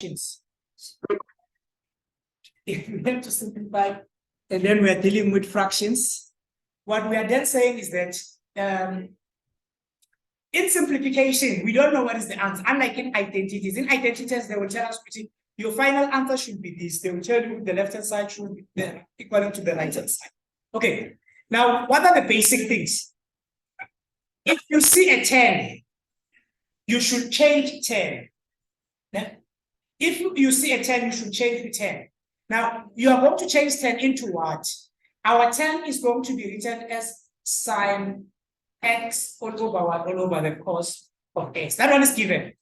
fractions. If we have to simplify, and then we are dealing with fractions, what we are then saying is that in simplification, we don't know what is the answer. Unlike in identities, they will tell us your final answer should be this. They will tell you the left-hand side should be equivalent to the right-hand side. Okay. Now, what are the basic things? If you see a 10, you should change 10. If you see a 10, you should change the 10. Now, you are going to change 10 into what? Our 10 is going to be written as sine x all over the cos of x. That one is given.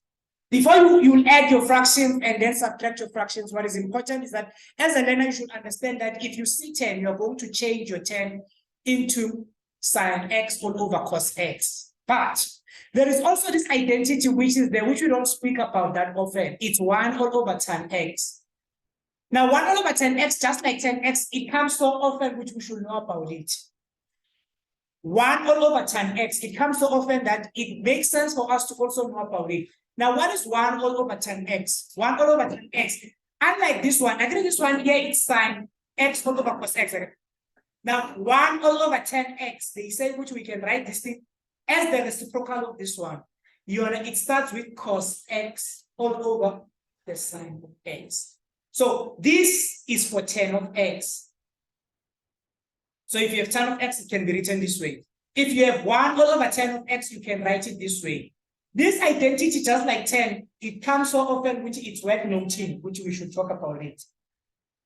Before you will add your fractions and then subtract your fractions, what is important is that as a learner, you should understand that if you see 10, you're going to change your 10 into sine x all over cos x. But there is also this identity which is there, which we don't speak about that often. It's 1 all over tan x. Now, 1 all over tan x, just like tan x, it comes so often, which we should know about it. 1 all over tan x, it comes so often that it makes sense for us to also know about it. Now, what is 1 all over tan x? 1 all over tan x. Unlike this one, I think this one here, it's sine x all over cos x. Now, 1 all over tan x, they say, which we can write this thing as the reciprocal of this one. It starts with cos x all over the sine of x. So this is for tan of x. So if you have tan of x, it can be written this way. If you have 1 all over tan of x, you can write it this way. This identity, just like 10, it comes so often, which it's worth noting, which we should talk about it.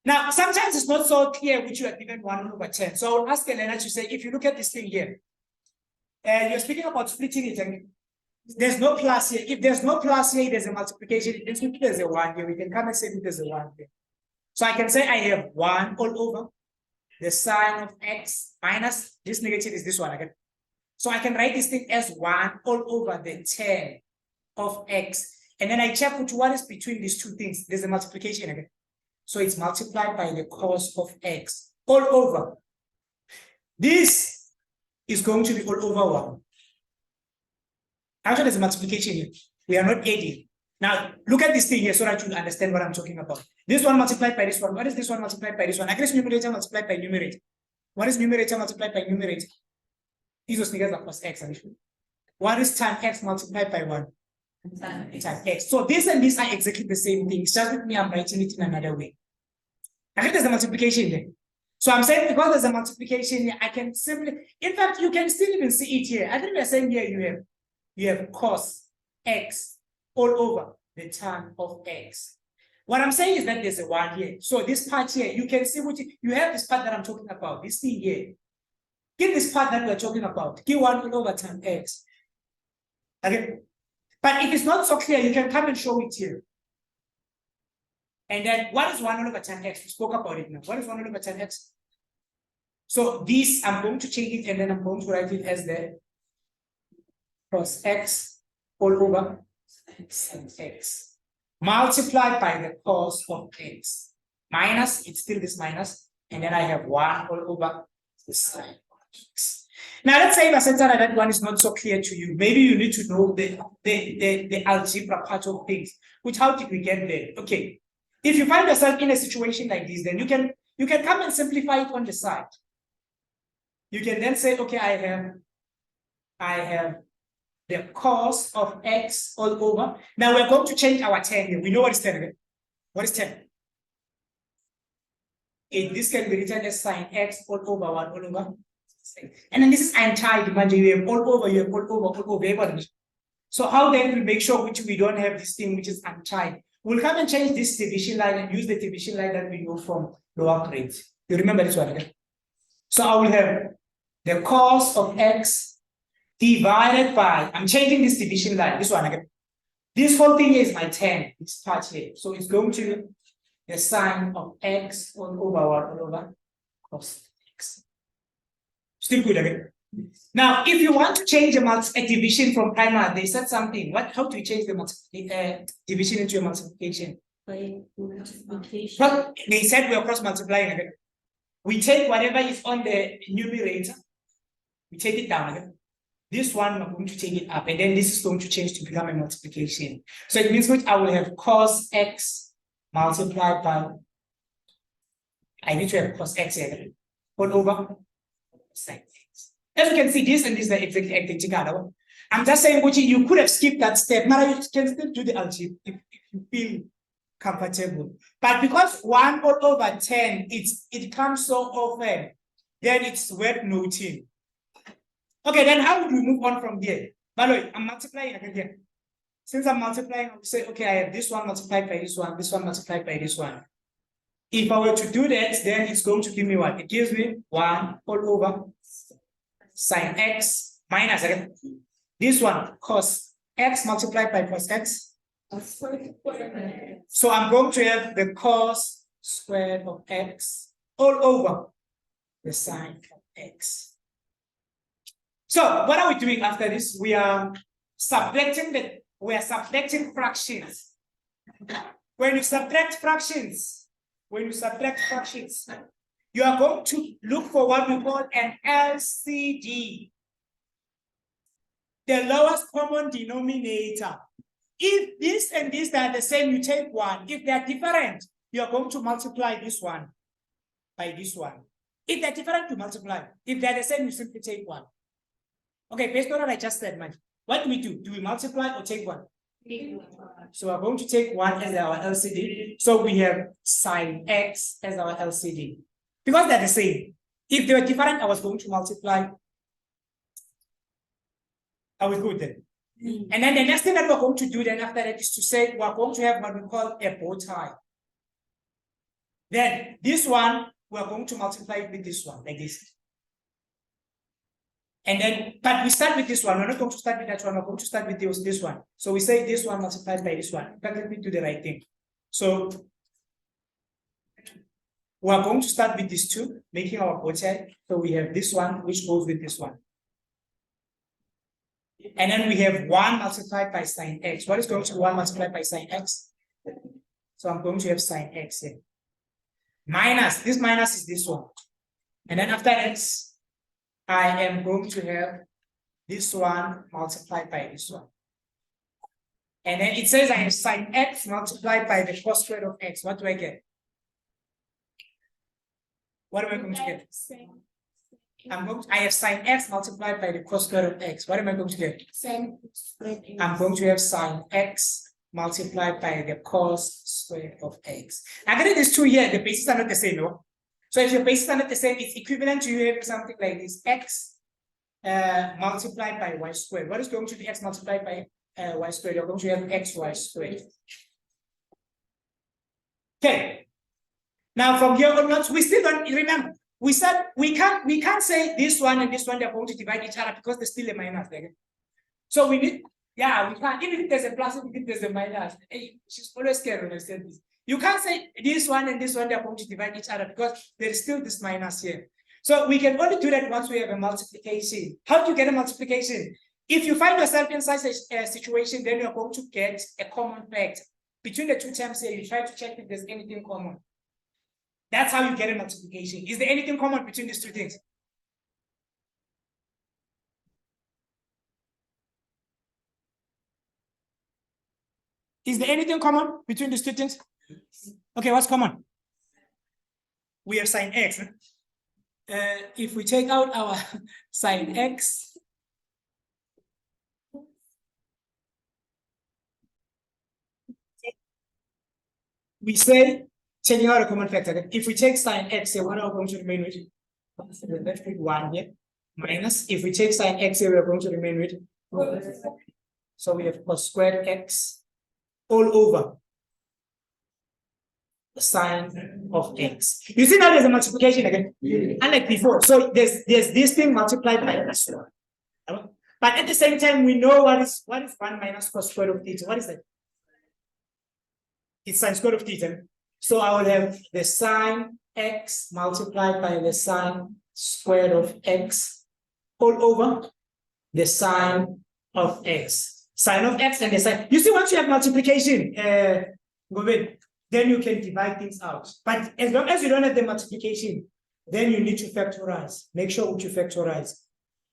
Now, sometimes it's not so clear which you are given 1 over 10. So I'll ask a learner to say, if you look at this thing here, you're speaking about splitting it, and there's no plus here. If there's no plus here, there's a multiplication. If there's a 1 here, we can come and say there's a 1 here. So I can say I have 1 all over the sine of x minus this negative is this one again. So I can write this thing as 1 all over the tan of x. And then I check which one is between these two things. There's a multiplication again. So it's multiplied by the cos of x all over. This is going to be all over 1. Actually, there's a multiplication here. We are not adding. Now, look at this thing here so that you understand what I'm talking about. This one multiplied by this one. What is this one multiplied by this one? I guess numerator multiplied by numerator. What is numerator multiplied by numerator? These are figures cos x. What is tan x multiplied by 1? Tan x. So this and this are exactly the same thing. It's just with me, I'm writing it in another way. I think there's a multiplication there. So I'm saying because there's a multiplication here, I can simply, in fact, you can still even see it here. I think we're saying here you have cos x all over the tan of x. What I'm saying is that there's a 1 here. So this part here, you can see what you have this part that I'm talking about, this thing here. Give this part that we're talking about. Give 1 all over tan x. Okay. But if it's not so clear, you can come and show it here. And then what is 1 all over tan x? We spoke about it now. What is 1 all over tan x? So this, I'm going to change it and then I'm going to write it as the cos x all over sin x multiplied by the cos of x minus, it's still this minus, and then I have 1 all over the sine of x. Now let's say that one is not so clear to you. Maybe you need to know the algebra part of things. Which, how did we get there? Okay. If you find yourself in a situation like this, then you can come and simplify it on the side. You can then say, okay, I have the cos of x all over. Now we're going to change our 10 here. We know what is 10 again. What is 10? This can be written as sine x all over 1 all over. And then this is untied. Imagine you have all over, you have all over. So how then we make sure which we don't have this thing which is untied? We'll come and change this division line and use the division line that we know from lower grades. You remember this one again? So I will have the cos of x divided by, I'm changing this division line, this one again. This whole thing is my 10, this part here. So it's going to be the sine of x all over 1 all over cos x. Still good again. Now, if you want to change a division from primary, they said something. How do you change the division into a multiplication? By multiplication. Well, they said we are cross multiplying again. We take whatever is on the numerator, we take it down again. This one, we're going to take it up, and then this is going to change to become a multiplication. So it means which I will have cos x multiplied by, I need to have cos x here, all over sin x. As you can see, this and this are exactly identical. I'm just saying, Gucci, you could have skipped that step. Now you can still do the algebra if you feel comfortable. But because 1 all over 10, it comes so often, then it's worth noting. Okay, then how would we move on from there? By the way, I'm multiplying again here. Since I'm multiplying, I'll say, okay, I have this one multiplied by this one multiplied by this one. If I were to do that, then it's going to give me what? It gives me 1 all over sin x minus again. This one, cos x multiplied by cos x. So I'm going to have the cos squared of x all over the sine of x. So what are we doing after this? We are subtracting fractions. When you subtract fractions, you are going to look for what we call an LCD. The lowest common denominator. If this and this are the same, you take one. If they are different, you are going to multiply this one by this one. If they're different, you multiply. If they're the same, you simply take one. Okay, based on what I just said, man. What do we do? Do we multiply or take one? So we're going to take one as our LCD. So we have sin x as our LCD. Because they're the same. If they were different, I was going to multiply. Are we good then? And then the next thing that we're going to do then after that is to say we're going to have what we call a bow tie. Then this one, we're going to multiply with this one, like this. And then, but we start with this one. We're not going to start with that one. We're going to start with this one. So we say this one multiplied by this one. But let me do the right thing. So we're going to start with these two, making our bow tie. So we have this one, which goes with this one. And then we have 1 multiplied by sin x. What is going to be 1 multiplied by sin x? So I'm going to have sin x here. Minus, this minus is this one. And then after x, I am going to have this one multiplied by this one. And then it says I have sin x multiplied by the cos squared of x. What do I get? What am I going to get? I have sin x multiplied by the cos squared of x. What am I going to get? I'm going to have sin x multiplied by the cos squared of x. I get these two here, the bases are not the same, no? So if your bases are not the same, it's equivalent to you having something like this, x multiplied by y squared. What is going to be x multiplied by y squared? You're going to have xy squared. Okay. Now from here onwards, we still don't remember. We said we can't say this one and this one they're going to divide each other because there's still a minus there. So we need, yeah, we can't, even if there's a plus, even if there's a minus. Hey, she's always scared when I said this. You can't say this one and this one they're going to divide each other because there is still this minus here. So we can only do that once we have a multiplication. How do you get a multiplication? If you find yourself in such a situation, then you're going to get a common fact. Between the two terms here, you try to check if there's anything common. That's how you get a multiplication. Is there anything common between these two things? Is there anything common between these two things? Okay, what's common? We have sin x. If we take out our sin x, we say, taking out a common factor, if we take sin x here, what are we going to remain with? Let's put 1 here. Minus, if we take sin x here, we are going to remain with. So we have cos squared x all over the sine of x. You see now there's a multiplication again, unlike before. So there's this thing multiplied by this one. But at the same time, we know what is 1 minus cos squared of theta. What is that? It's sine squared of theta. So I will have the sine x multiplied by the sine squared of x all over the sine of x. Sine of x and the sine. You see, once you have multiplication, then you can divide things out. But as long as you don't have the multiplication, then you need to factorize. Make sure you factorize.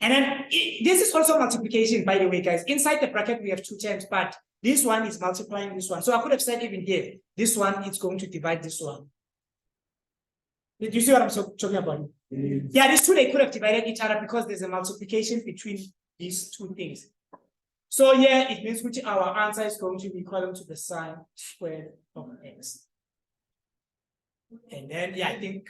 And then this is also multiplication, by the way, guys. Inside the bracket, we have two terms, but This one is multiplying this one. So I could have said even here, this one is going to divide this one. Do you see what I'm talking about? Yeah, these two, they could have divided each other because there's a multiplication between these two things. So yeah, it means which our answer is going to be equal to the sine squared of x. And then, yeah, I think